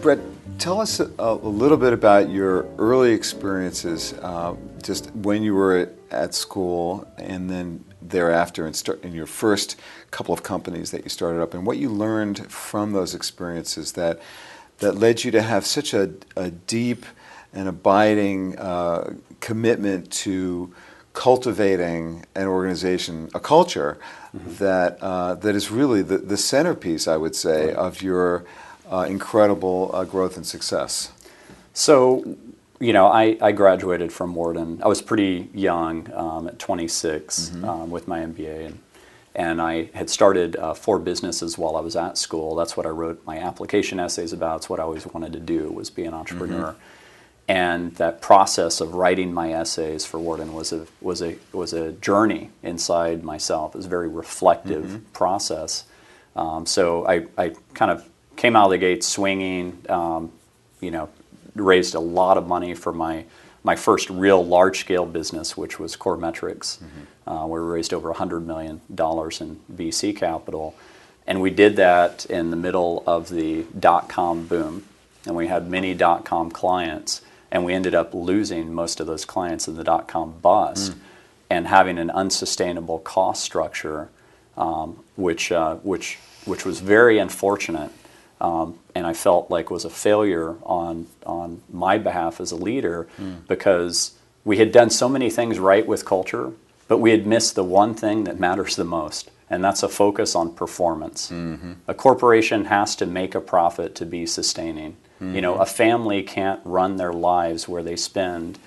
Brett, tell us a little bit about your early experiences, just when you were at school and then thereafter in your first couple of companies that you started up, and what you learned from those experiences that led you to have such a deep and abiding commitment to cultivating an organization, a culture that is really the centerpiece, I would say, of your incredible growth and success. So, you know, I graduated from Wharton. I was pretty young, at 26, with my MBA, and I had started 4 businesses while I was at school. That's what I wrote my application essays about. It's what I always wanted to do, was be an entrepreneur. And that process of writing my essays for Wharton was a journey inside myself. It was a very reflective process. So I kind of came out of the gate swinging. You know, raised a lot of money for my first real large-scale business, which was Core Metrics, where we raised over $100 million in VC capital. And we did that in the middle of the dot-com boom. And we had many dot-com clients, and we ended up losing most of those clients in the dot-com bust and having an unsustainable cost structure, which was very unfortunate. And I felt like was a failure on my behalf as a leader, because we had done so many things right with culture, but we had missed the one thing that matters the most, and that's a focus on performance. A corporation has to make a profit to be sustaining. You know, a family can't run their lives where they spend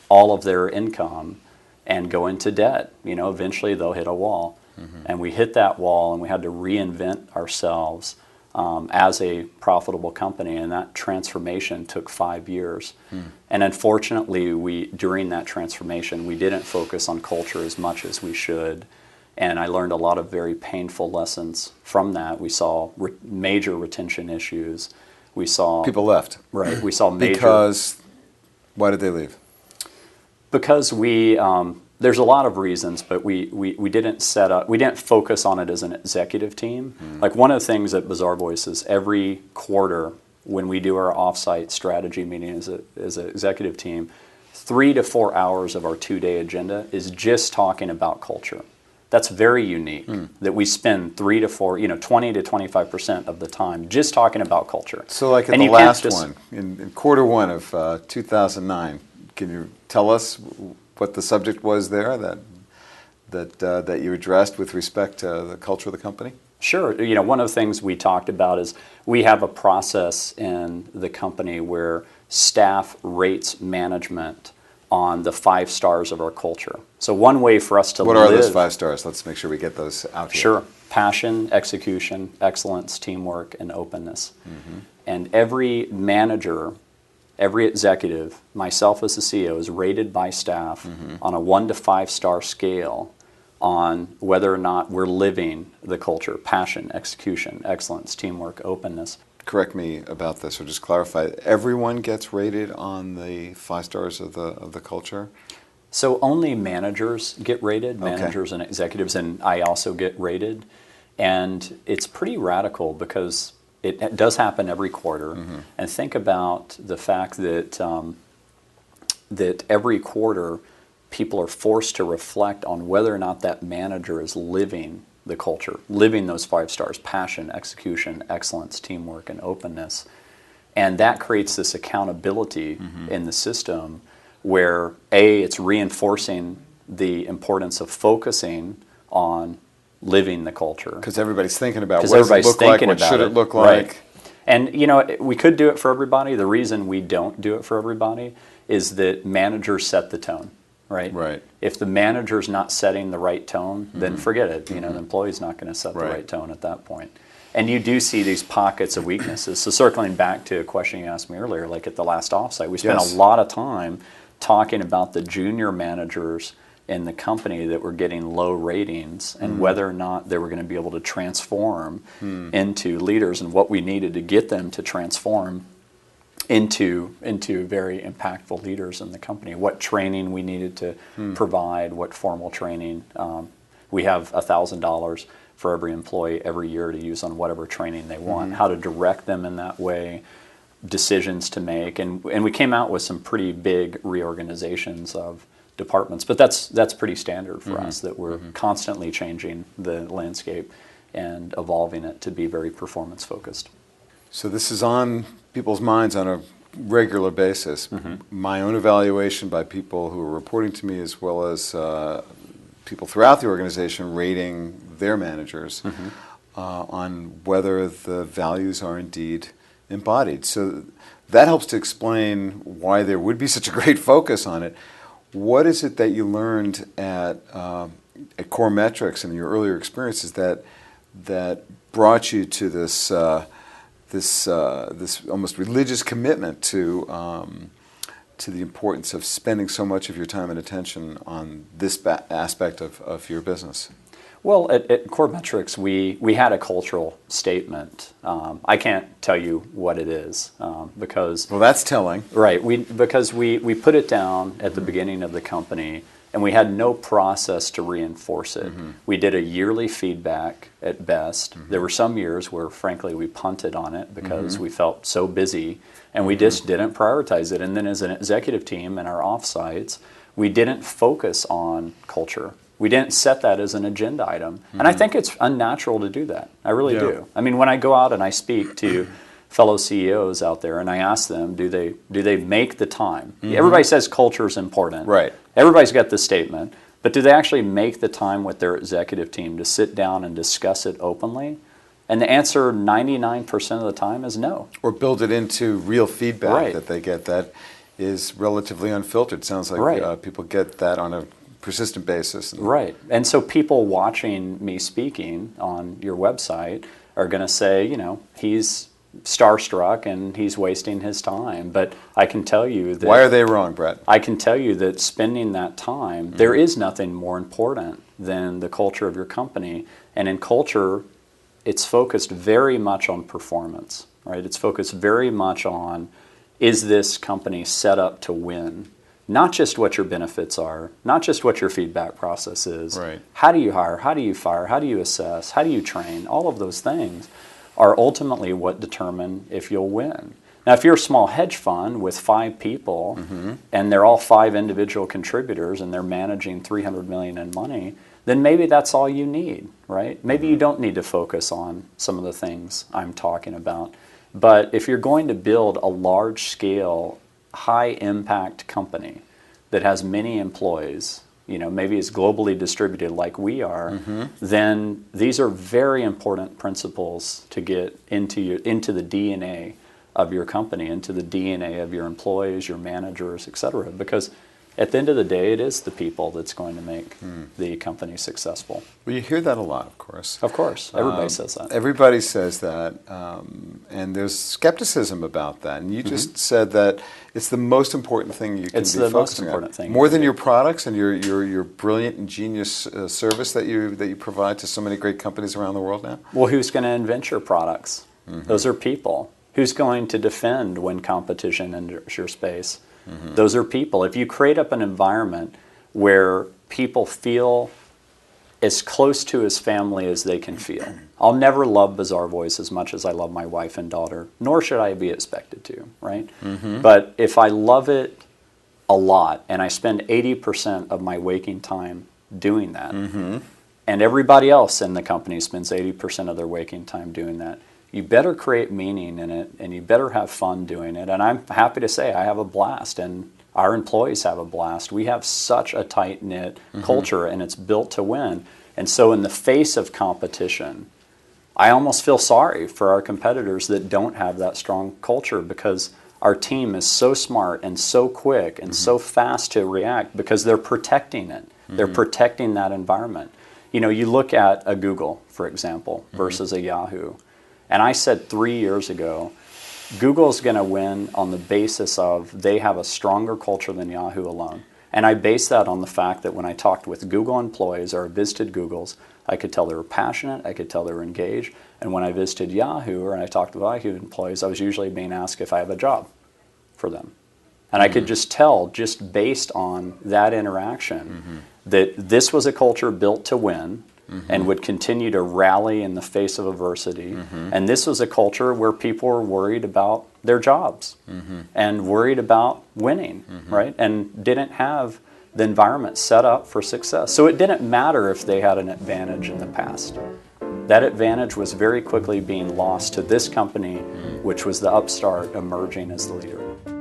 all of their income and go into debt. You know, eventually they'll hit a wall. And we hit that wall, and we had to reinvent ourselves as a profitable company, and that transformation took 5 years. And unfortunately, during that transformation, we didn't focus on culture as much as we should, and I learned a lot of very painful lessons from that. We saw major retention issues. We saw people left. Right. We saw major. Because why did they leave? Because there's a lot of reasons, but we didn't focus on it as an executive team. Like, one of the things at Bazaarvoice is every quarter when we do our offsite strategy meeting as an executive team, 3 to 4 hours of our 2-day agenda is just talking about culture. That's very unique, that we spend 3 to 4, 20 to 25% of the time just talking about culture. So like in the last one, in quarter one of 2009, can you tell us what the subject was there that you addressed with respect to the culture of the company? Sure. You know, one of the things we talked about is we have a process in the company where staff rates management on the 5 stars of our culture. So one way for us to live... What are those 5 stars? Let's make sure we get those out here. Sure. Passion, execution, excellence, teamwork, and openness. And every manager, every executive, myself as the CEO, is rated by staff on a 1 to 5 star scale on whether or not we're living the culture: passion, execution, excellence, teamwork, openness. Correct me about this, or just clarify. Everyone gets rated on the 5 stars of the culture? So only managers get rated, managers and executives, and I also get rated. And it's pretty radical because it does happen every quarter. And think about the fact that that every quarter people are forced to reflect on whether or not that manager is living the culture, living those 5 stars: passion, execution, excellence, teamwork, and openness. And that creates this accountability in the system where, A, it's reinforcing the importance of focusing on living the culture. Because everybody's thinking about what does it look like, what should it look like. Right. And, you know, we could do it for everybody. The reason we don't do it for everybody is that managers set the tone. Right. If the manager's not setting the right tone, then forget it. You know, the employee's not going to set the right tone at that point. And you do see these pockets of weaknesses. So circling back to a question you asked me earlier, like at the last offsite, we spent a lot of time talking about the junior managers in the company that were getting low ratings and whether or not they were going to be able to transform into leaders, and what we needed to get them to transform into very impactful leaders in the company. What training we needed to provide, what formal training. We have $1,000 for every employee every year to use on whatever training they want, how to direct them in that way, decisions to make, and we came out with some pretty big reorganizations of departments. But that's pretty standard for us, that we're constantly changing the landscape and evolving it to be very performance focused. So this is on people's minds on a regular basis. My own evaluation by people who are reporting to me, as well as people throughout the organization rating their managers on whether the values are indeed embodied. So that helps to explain why there would be such a great focus on it. What is it that you learned at Core Metrics and your earlier experiences that brought you to this this almost religious commitment to the importance of spending so much of your time and attention on this aspect of your business? Well, at Core Metrics, we had a cultural statement. I can't tell you what it is because... Well, that's telling. Right. Because we put it down at the beginning of the company, and we had no process to reinforce it. We did a yearly feedback at best. There were some years where, frankly, we punted on it because we felt so busy, and we just didn't prioritize it. And then as an executive team in our offsites, we didn't focus on culture. We didn't set that as an agenda item. And I think it's unnatural to do that. I really do. I mean, when I go out and I speak to fellow CEOs out there and I ask them, do they make the time? Everybody says culture is important. Right. Everybody's got this statement. But do they actually make the time with their executive team to sit down and discuss it openly? And the answer 99% of the time is no. Or build it into real feedback that they get that is relatively unfiltered. Sounds like people get that on a persistent basis. Right. And so people watching me speaking on your website are going to say, you know, he's starstruck and he's wasting his time. But I can tell you that... Why are they wrong, Brett? I can tell you that spending that time, there is nothing more important than the culture of your company. And in culture, it's focused very much on performance, right? It's focused very much on, is this company set up to win? Not just what your benefits are, not just what your feedback process is. Right. How do you hire? How do you fire? How do you assess? How do you train? All of those things are ultimately what determine if you'll win. Now, if you're a small hedge fund with 5 people and they're all 5 individual contributors and they're managing $300 million in money, then maybe that's all you need, right? Maybe you don't need to focus on some of the things I'm talking about. But if you're going to build a large-scale, high-impact company that has many employees, you know, maybe is globally distributed like we are, then these are very important principles to get into the DNA of your company, into the DNA of your employees, your managers, et cetera. Because at the end of the day, it is the people that's going to make the company successful. Well, you hear that a lot, of course. Of course. Everybody says that. Everybody says that. And there's skepticism about that. And you just said that it's the most important thing you can be focusing on. It's the most important thing. More than your products and your brilliant and genius service that you provide to so many great companies around the world now? Well, who's going to invent your products? Those are people. Who's going to defend when competition enters your space? Those are people. If you create up an environment where people feel as close to his family as they can feel. I'll never love Bazaarvoice as much as I love my wife and daughter, nor should I be expected to, right? But if I love it a lot and I spend 80% of my waking time doing that, and everybody else in the company spends 80% of their waking time doing that, you better create meaning in it, and you better have fun doing it. And I'm happy to say I have a blast, and our employees have a blast. We have such a tight-knit culture, and it's built to win. And so in the face of competition, I almost feel sorry for our competitors that don't have that strong culture, because our team is so smart and so quick and so fast to react because they're protecting it. They're protecting that environment. You know, you look at a Google, for example, versus a Yahoo. And I said 3 years ago, Google's going to win on the basis of they have a stronger culture than Yahoo alone. And I base that on the fact that when I talked with Google employees or visited Google's, I could tell they were passionate, I could tell they were engaged. And when I visited Yahoo or I talked with Yahoo employees, I was usually being asked if I have a job for them. And I could just tell, just based on that interaction, that this was a culture built to win and would continue to rally in the face of adversity. And this was a culture where people were worried about their jobs and worried about winning, right? And didn't have the environment set up for success. So it didn't matter if they had an advantage in the past. That advantage was very quickly being lost to this company, which was the upstart emerging as the leader.